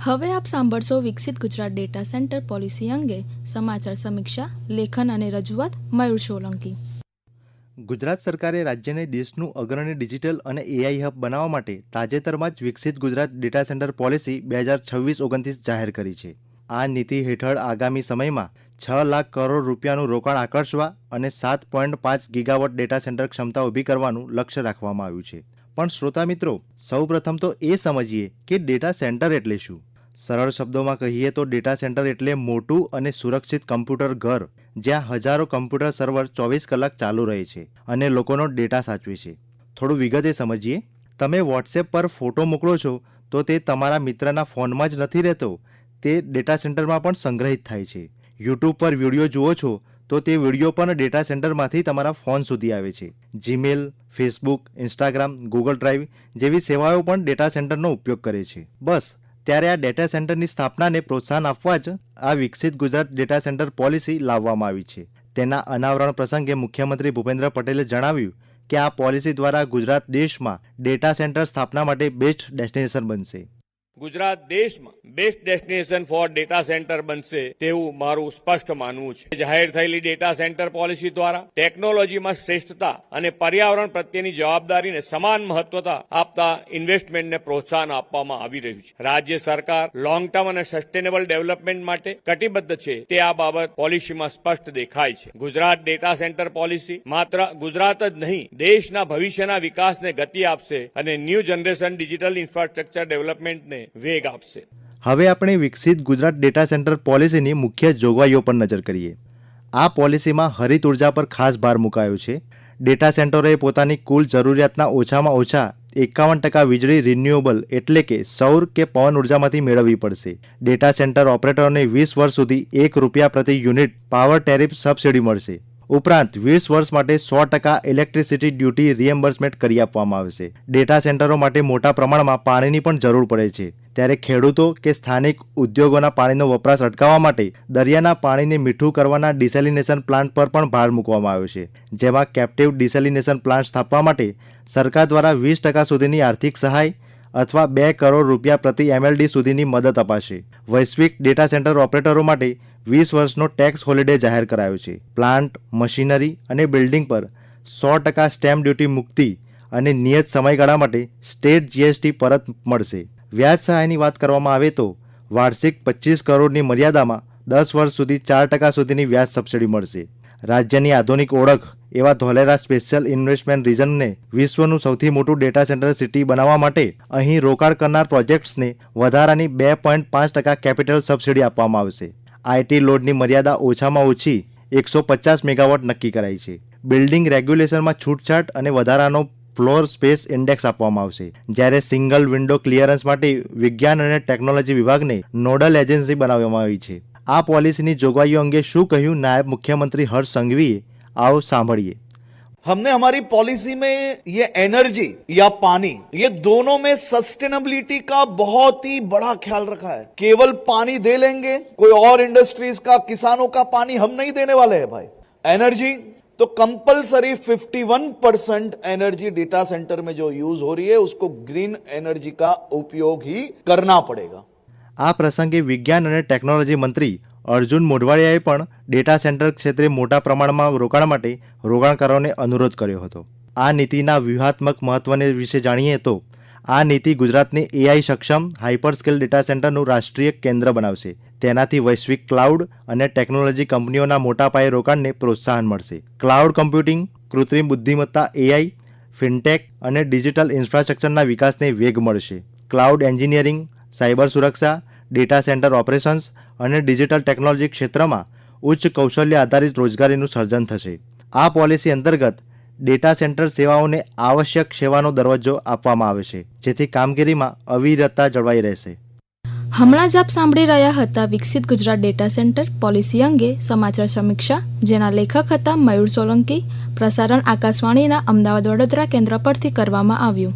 હવે આપ સાંભળશો વિકસિત ગુજરાત ડેટા સેન્ટર પોલિસી અંગે સમાચાર સમીક્ષા, લેખન અને રજૂઆત મયુર સોલંકી. ગુજરાત સરકારે રાજ્યને દેશનું અગ્રણી ડિજિટલ અને એઆઈ હબ બનાવવા માટે તાજેતરમાં જ વિકસિત ગુજરાત ડેટા સેન્ટર પોલિસી 2026-29 જાહેર કરી છે. આ નીતિ હેઠળ આગામી સમયમાં 6 લાખ કરોડ રૂપિયાનું રોકાણ આકર્ષવા અને 7.5 ગીગાવોટ ડેટા સેન્ટર ક્ષમતા ઊભી કરવાનું લક્ષ્ય રાખવામાં આવ્યું છે. પણ શ્રોતા મિત્રો, સૌપ્રથમ તો એ સમજીએ કે ડેટા સેન્ટર એટલે શું. સરળ શબ્દોમાં કહીએ તો ડેટા સેન્ટર એટલે મોટું અને સુરક્ષિત કમ્પ્યુટર ઘર જ્યાં હજારો કમ્પ્યુટર સર્વર 24 કલાક ચાલુ રહે છે અને લોકોનો ડેટા સાચવે છે. થોડું વિગતે સમજીએ. તમે વોટ્સએપ પર ફોટો મોકલો છો તો તે તમારા મિત્રના ફોનમાં જ નથી રહેતો, તે ડેટા સેન્ટરમાં પણ સંગ્રહિત થાય છે. યુટ્યુબ પર વિડીયો જુઓ છો તો તે વિડીયો પણ ડેટા સેન્ટરમાંથી તમારા ફોન સુધી આવે છે. Gmail, Facebook, Instagram, Google drive જેવી સેવાઓ પણ ડેટા સેન્ટરનો ઉપયોગ કરે છે. બસ ત્યારે આ ડેટા સેન્ટરની સ્થાપનાને પ્રોત્સાહન આપવા જ આ વિકસિત ગુજરાત ડેટા સેન્ટર પોલિસી લાવવામાં આવી છે. તેના અનાવરણ પ્રસંગે મુખ્યમંત્રી ભૂપેન્દ્ર પટેલે જણાવ્યું કે આ પોલિસી દ્વારા ગુજરાત દેશમાં ડેટા સેન્ટર સ્થાપના માટે બેસ્ટ ડેસ્ટિનેશન બનશે. ગુજરાત દેશમાં best destination for data centre બનશે તેવું મારું સ્પષ્ટ માનવું છે. જાહેર થયેલી ડેટા સેન્ટર પોલિસી દ્વારા ટેકનોલોજીમાં શ્રેષ્ઠતા અને પર્યાવરણ પ્રત્યેની જવાબદારીને સમાન મહત્વતા આપતા ઇન્વેસ્ટમેન્ટને પ્રોત્સાહન આપવામાં આવી રહ્યું છે. રાજ્ય સરકાર લોંગ ટર્મ અને સસ્ટેનેબલ ડેવલપમેન્ટ માટે કટિબદ્ધ છે તે આ બાબત પોલિસીમાં સ્પષ્ટ દેખાય છે. ગુજરાત ડેટા સેન્ટર પોલિસી માત્ર ગુજરાત જ નહીં, દેશના ભવિષ્યના વિકાસને ગતિ આપશે અને ન્યૂ જનરેશન ડિજિટલ ઇન્ફ્રાસ્ટ્રક્ચર ડેવલપમેન્ટને વેગ આપશે. હવે આપણે વિકસિત ગુજરાત ડેટા સેન્ટર પોલિસીની મુખ્ય જોગવાઈઓ પર નજર કરીએ. આ પોલિસીમાં હરિત ઉર્જા પર ખાસ ભાર મુકાયો છે. ડેટા સેન્ટરોએ પોતાની કુલ જરૂરિયાતના ઓછામાં ઓછા 51% વીજળી રિન્યુએબલ એટલે કે સૌર કે પવન ઉર્જામાંથી મેળવવી પડશે. ડેટા સેન્ટર ઓપરેટરોને 20 વર્ષ સુધી ₹1 પ્રતિ યુનિટ પાવર ટેરિફ સબસિડી મળશે. ઉપરાંત 20 વર્ષ માટે 100% ઇલેક્ટ્રિસિટી ડ્યુટી રિએમ્બર્સમેન્ટ કરી આપવામાં આવશે. ડેટા સેન્ટરો માટે મોટા પ્રમાણમાં પાણીની પણ જરૂર પડે છે, ત્યારે ખેડૂતો કે સ્થાનિક ઉદ્યોગોના પાણીનો વપરાશ અટકાવવા માટે દરિયાના પાણીને મીઠું કરવાના ડિસેલિનેશન પ્લાન્ટ પર પણ ભાર મૂકવામાં આવ્યો છે. જેમાં કેપ્ટિવ ડિસેલિનેશન પ્લાન્ટ સ્થાપવા માટે સરકાર દ્વારા 20% સુધીની આર્થિક સહાય અથવા ₹2 કરોડ પ્રતિ MLD સુધીની મદદ અપાશે. વૈશ્વિક ડેટા સેન્ટર ઓપરેટરો માટે 20 વર્ષનો ટેક્સ હોલિડે જાહેર કરાયો છે. પ્લાન્ટ, મશીનરી અને બિલ્ડિંગ પર 100% સ્ટેમ્પ ડ્યુટી મુક્તિ અને નિયત સમયગાળા માટે સ્ટેટ GST પરત મળશે. વ્યાજ સહાયની વાત કરવામાં આવે તો વાર્ષિક 25 કરોડની મર્યાદામાં 10 વર્ષ સુધી 4% સુધીની વ્યાજ સબસિડી મળશે. રાજ્યની આધુનિક ઓળખ એવા ધોલેરા સ્પેશિયલ ઇન્વેસ્ટમેન્ટ રિજનને વિશ્વનું સૌથી મોટું ડેટા સેન્ટર સિટી બનાવવા માટે અહીં રોકાણ કરનાર પ્રોજેક્ટ્સને વધારાની 2.5% કેપિટલ સબસિડી આપવામાં આવશે. IT લોડની મર્યાદા ઓછામાં ઓછી 150 મેગાવોટ નક્કી કરાઈ છે. બિલ્ડિંગ રેગ્યુલેશનમાં છૂટછાટ અને વધારાનો ફ્લોર સ્પેસ ઇન્ડેક્સ આપવામાં આવશે. જ્યારે સિંગલ વિન્ડો ક્લિયરન્સ માટે વિજ્ઞાન અને ટેકનોલોજી વિભાગને નોડલ એજન્સી બનાવવામાં આવી છે. આ પોલિસીની જોગવાઈઓ અંગે શું કહ્યું નાયબ મુખ્યમંત્રી હર્ષ સંઘવીએ, આવો સાંભળીએ. हमने हमारी पॉलिसी में ये एनर्जी या पानी, ये दोनों में सस्टेनेबिलिटी का बहुत ही बड़ा ख्याल रखा है. केवल पानी दे लेंगे, कोई और इंडस्ट्रीज का, किसानों का पानी हम नहीं देने वाले हैं भाई. एनर्जी तो कंपलसरी 51% एनर्जी डेटा सेंटर में जो यूज हो रही है उसको ग्रीन एनर्जी का उपयोग ही करना पड़ेगा. આ પ્રસંગે વિજ્ઞાન અને ટેકનોલોજી મંત્રી અર્જુન મોઢવાડિયાએ પણ ડેટા સેન્ટર ક્ષેત્રે મોટા પ્રમાણમાં રોકાણ માટે રોકાણકારોને અનુરોધ કર્યો હતો. આ નીતિના વ્યૂહાત્મક મહત્વને વિશે જાણીએ તો આ નીતિ ગુજરાતને AI સક્ષમ હાઇપરસ્કેલ ડેટા સેન્ટરનું રાષ્ટ્રીય કેન્દ્ર બનાવશે. તેનાથી વૈશ્વિક ક્લાઉડ અને ટેકનોલોજી કંપનીઓના મોટા પાયે રોકાણને પ્રોત્સાહન મળશે. ક્લાઉડ કમ્પ્યુટિંગ, કૃત્રિમ બુદ્ધિમત્તા AI, ફિનટેક અને ડિજિટલ ઇન્ફ્રાસ્ટ્રક્ચરના વિકાસને વેગ મળશે. ક્લાઉડ એન્જિનિયરિંગ, સાયબર સુરક્ષા, ડેટા સેન્ટર ઓપરેશન્સ અને ડિજિટલ ટેકનોલોજી ક્ષેત્રમાં ઉચ્ચ કૌશલ્ય આધારિત રોજગારીનું સર્જન થશે. આ પોલિસી અંતર્ગત ડેટા સેન્ટર સેવાઓને આવશ્યક સેવાનો દરજ્જો આપવામાં આવે છે, જેથી કામગીરીમાં અવિરતતા જળવાઈ રહેશે. હમણાં જ આપ સાંભળી રહ્યા હતા વિકસિત ગુજરાત ડેટા સેન્ટર પોલિસી અંગે સમાચાર સમીક્ષા, જેના લેખક હતા મયુર સોલંકી. પ્રસારણ આકાશવાણીના અમદાવાદ વડોદરા કેન્દ્ર પરથી કરવામાં આવ્યું.